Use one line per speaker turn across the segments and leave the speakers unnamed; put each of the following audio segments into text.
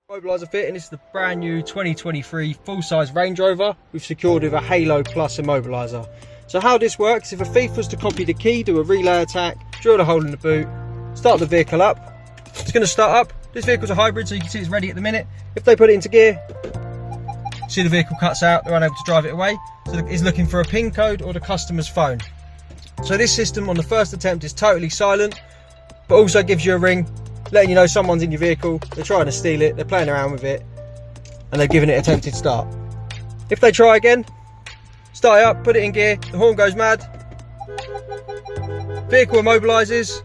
Immobiliser fit, and this is the brand new 2023 full-size Range Rover we've secured with a Halo Plus immobiliser. So how this works, if a thief was to copy the key, do a relay attack, drill a hole in the boot, start the vehicle up, it's going to start up. This vehicle's a hybrid, so you can see it's ready at the minute. If they put it into gear, see the vehicle cuts out, they're unable to drive it away. So it's looking for a PIN code or the customer's phone. So this system on the first attempt is totally silent, but also gives you a ring, letting you know someone's in your vehicle, they're trying to steal it, they're playing around with it, and they've given it attempted start. If they try again, start it up, put it in gear, the horn goes mad, vehicle immobilises,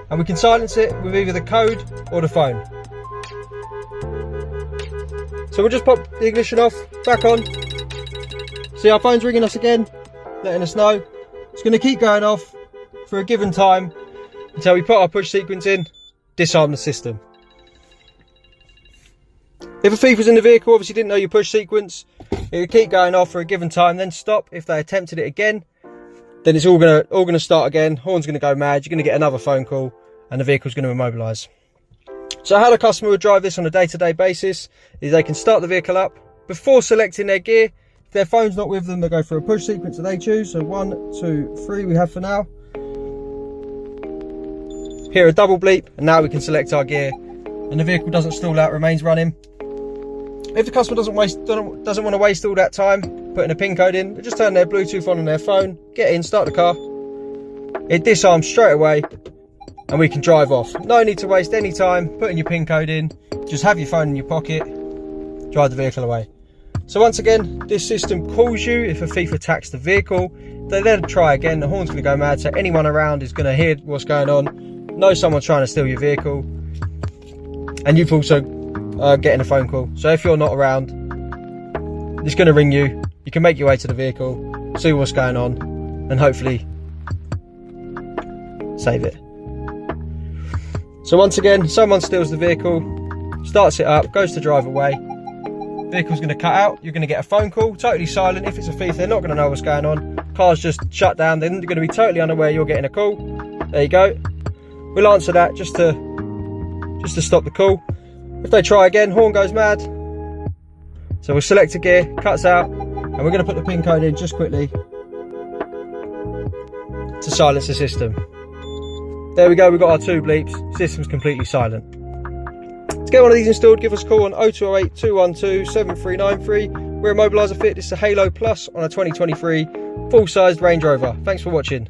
and we can silence it with either the code or the phone. So we'll just pop the ignition off, back on. See, our phone's ringing us again, letting us know. It's going to keep going off for a given time until we put our push sequence in, disarm the system. If a thief was in the vehicle, obviously didn't know your push sequence, it would keep going off for a given time, then stop. If they attempted it again, then it's all gonna start again, horn's gonna go mad, you're gonna get another phone call, and the vehicle's gonna immobilise. So how the customer would drive this on a day-to-day basis is they can start the vehicle up before selecting their gear. If their phone's not with them, they go for a push sequence that they choose. So 1, 2, 3 we have for now. Hear a double bleep, and now we can select our gear, and the vehicle doesn't stall out, remains running. If the customer doesn't want to waste all that time putting a PIN code in, they just turn their Bluetooth on their phone, get in, start the car. It disarms straight away, and we can drive off. No need to waste any time putting your PIN code in. Just have your phone in your pocket, drive the vehicle away. So once again, this system calls you if a thief attacks the vehicle. If they let them try again, the horn's going to go mad, so anyone around is going to hear what's going on, know someone's trying to steal your vehicle, and you've also getting a phone call. So if you're not around, it's going to ring you. You can make your way to the vehicle, see what's going on, and hopefully save it. So once again, someone steals the vehicle, starts it up, goes to drive away, vehicle's going to cut out, you're going to get a phone call, totally silent. If it's a thief, they're not going to know what's going on, car's just shut down, they're going to be totally unaware you're getting a call. There you go. We'll answer that just to stop the call. If they try again, horn goes mad. So we'll select a gear, cuts out, and we're going to put the PIN code in just quickly to silence the system. There we go, we've got our 2 bleeps, system's completely silent. To get one of these installed, give us a call on 0208 212 7393. We're Immobiliser Fit, this is a Halo Plus on a 2023 full-sized Range Rover. Thanks for watching.